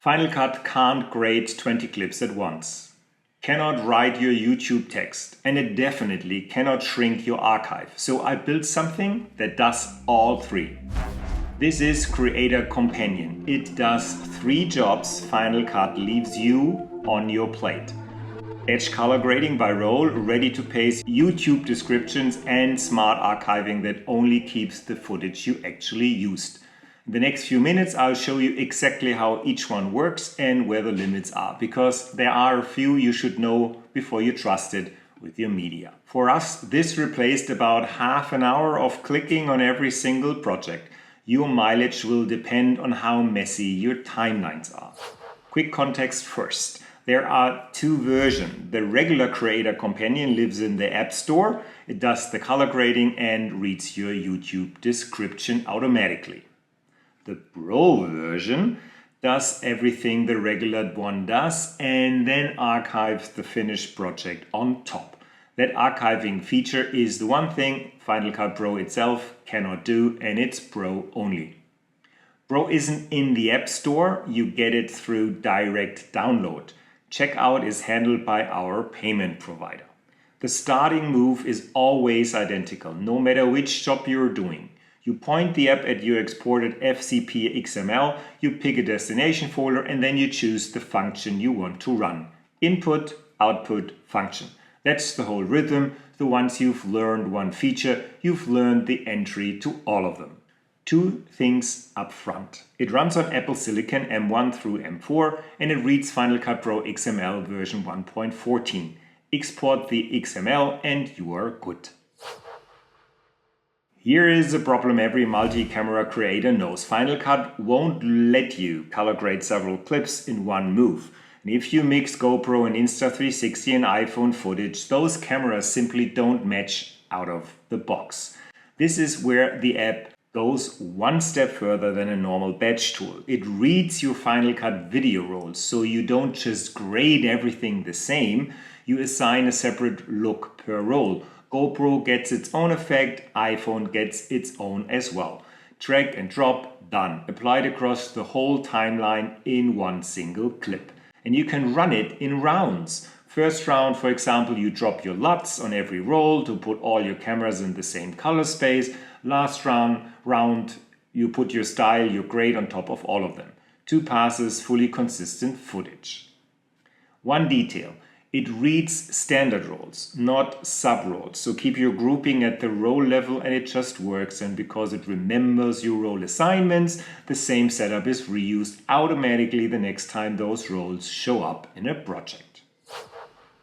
Final Cut can't grade 20 clips at once, cannot write your YouTube text, and it definitely cannot shrink your archive. So I built something that does all three. This is Creator Companion. It does 3 jobs Final Cut leaves you on your plate. Edge color grading by role, ready to paste YouTube descriptions, and smart archiving that only keeps the footage you actually used. In the next few minutes I'll show you exactly how each one works and where the limits are, because there are a few you should know before you trust it with your media. For us, this replaced about half an hour of clicking on every single project. Your mileage will depend on how messy your timelines are. Quick context first. There are 2 versions. The regular Creator Companion lives in the App Store. It does the color grading and reads your YouTube description automatically. The Pro version does everything the regular one does and then archives the finished project on top. That archiving feature is the one thing Final Cut Pro itself cannot do, and it's Pro only. Pro isn't in the App Store, you get it through direct download. Checkout is handled by our payment provider. The starting move is always identical, no matter which job you're doing. You point the app at your exported FCP XML, you pick a destination folder, and then you choose the function you want to run. Input, output, function. That's the whole rhythm. So once you've learned one feature, you've learned the entry to all of them. 2 things up front. It runs on Apple Silicon M1 through M4 and it reads Final Cut Pro XML version 1.14. Export the XML and you are good. Here is a problem every multi-camera creator knows. Final Cut won't let you color grade several clips in one move. And if you mix GoPro and Insta360 and iPhone footage, those cameras simply don't match out of the box. This is where the app goes one step further than a normal batch tool. It reads your Final Cut video rolls, so you don't just grade everything the same, you assign a separate look per roll. GoPro gets its own effect, iPhone gets its own as well. Drag and drop, done. Applied across the whole timeline in one single clip. And you can run it in rounds. First round, for example, you drop your LUTs on every roll to put all your cameras in the same color space. Last round, you put your style, your grade on top of all of them. 2 passes, fully consistent footage. One detail, it reads standard rolls, not sub-rolls. So keep your grouping at the roll level and it just works. And because it remembers your roll assignments, the same setup is reused automatically the next time those rolls show up in a project.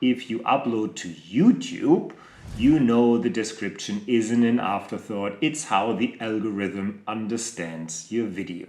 If you upload to YouTube, you know the description isn't an afterthought. It's how the algorithm understands your video.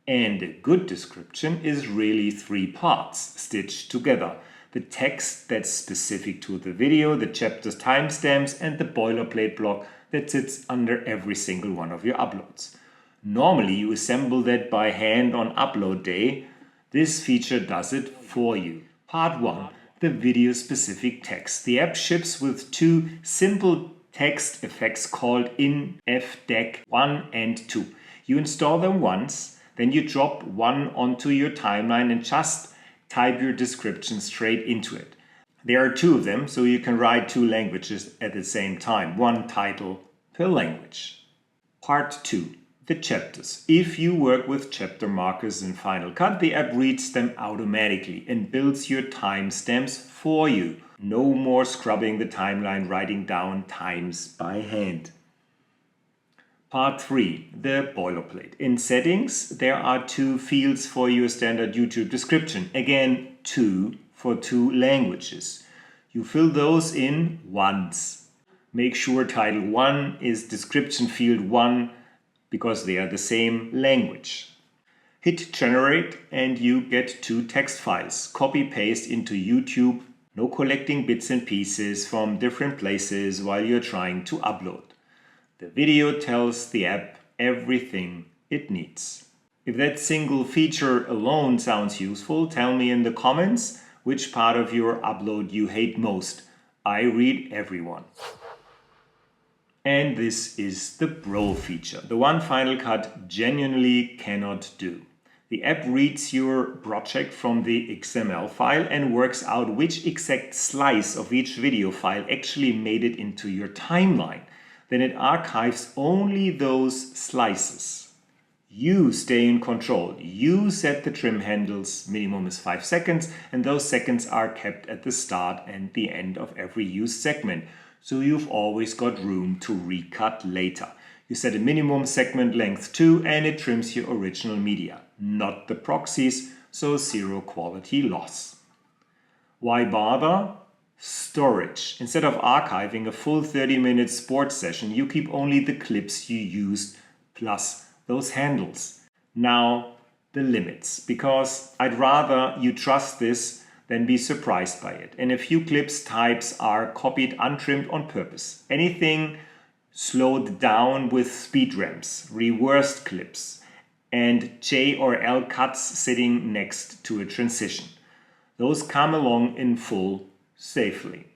And a good description is really 3 parts stitched together. The text that's specific to the video, the chapter's timestamps, and the boilerplate block that sits under every single one of your uploads. Normally you assemble that by hand on upload day. This feature does it for you. Part 1. The video-specific text. The app ships with 2 simple text effects called in FDEC 1 and 2. You install them once, then you drop one onto your timeline and just type your description straight into it. There are 2 of them, so you can write 2 languages at the same time, 1 title per language. Part 2. The chapters. If you work with chapter markers in Final Cut, the app reads them automatically and builds your timestamps for you. No more scrubbing the timeline, writing down times by hand. Part 3. The boilerplate. In settings, there are 2 fields for your standard YouTube description. Again, 2 for 2 languages. You fill those in once. Make sure title 1 is description field 1 because they are the same language. Hit generate and you get 2 text files. Copy paste into YouTube. No collecting bits and pieces from different places while you're trying to upload. The video tells the app everything it needs. If that single feature alone sounds useful, tell me in the comments which part of your upload you hate most. I read everyone. And this is the Pro feature, the one Final Cut genuinely cannot do. The app reads your project from the XML file and works out which exact slice of each video file actually made it into your timeline. Then it archives only those slices. You stay in control. You set the trim handles, minimum is 5 seconds, and those seconds are kept at the start and the end of every used segment. So you've always got room to recut later. You set a minimum segment length too, and it trims your original media, not the proxies, so zero quality loss. Why bother? Storage. Instead of archiving a full 30-minute sports session, you keep only the clips you used plus those handles. Now the limits, because I'd rather you trust this than be surprised by it. And a few clips types are copied untrimmed on purpose. Anything slowed down with speed ramps, reversed clips, and J or L cuts sitting next to a transition. Those come along in full safely.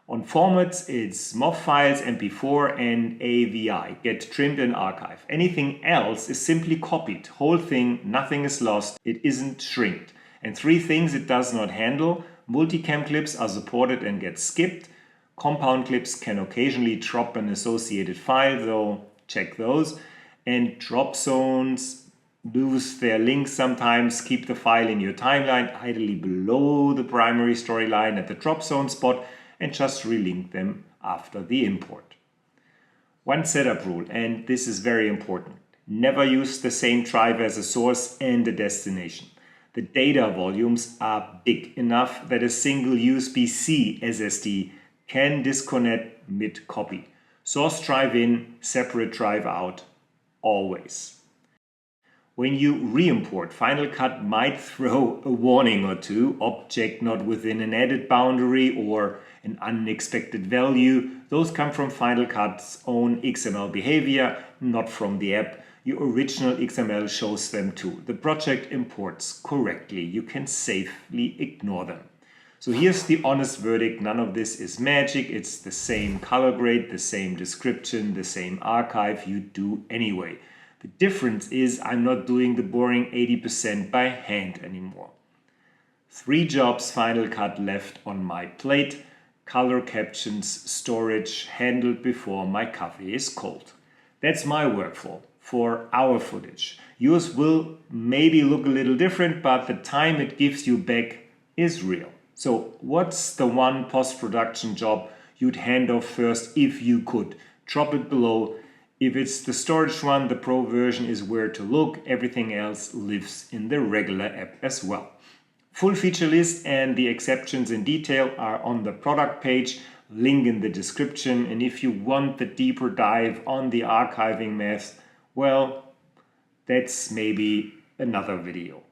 On formats, it's MOV files, MP4 and AVI get trimmed and archived. Anything else is simply copied. Whole thing, nothing is lost, it isn't shrinked. And 3 things it does not handle: multicam clips are supported and get skipped. Compound clips can occasionally drop an associated file, though check those. And drop zones lose their links sometimes. Keep the file in your timeline, ideally below the primary storyline at the drop zone spot, and just relink them after the import. One setup rule, and this is very important: never use the same driver as a source and a destination. The data volumes are big enough that a single USB-C SSD can disconnect mid-copy. Source drive in, separate drive out, always. When you re-import, Final Cut might throw a warning or two: object not within an edit boundary or an unexpected value. Those come from Final Cut's own XML behavior, not from the app. Your original XML shows them too. The project imports correctly. You can safely ignore them. So here's the honest verdict: none of this is magic. It's the same color grade, the same description, the same archive you do anyway. The difference is I'm not doing the boring 80% by hand anymore. 3 jobs Final Cut left on my plate: color captions, storage, handled before my coffee is cold. That's my workflow for our footage. Yours will maybe look a little different, but the time it gives you back is real. So what's the one post-production job you'd hand off first if you could? Drop it below. If it's the storage one, the pro version is where to look. Everything else lives in the regular app as well. Full feature list and the exceptions in detail are on the product page, link in the description. And if you want the deeper dive on the archiving maths, well, that's maybe another video.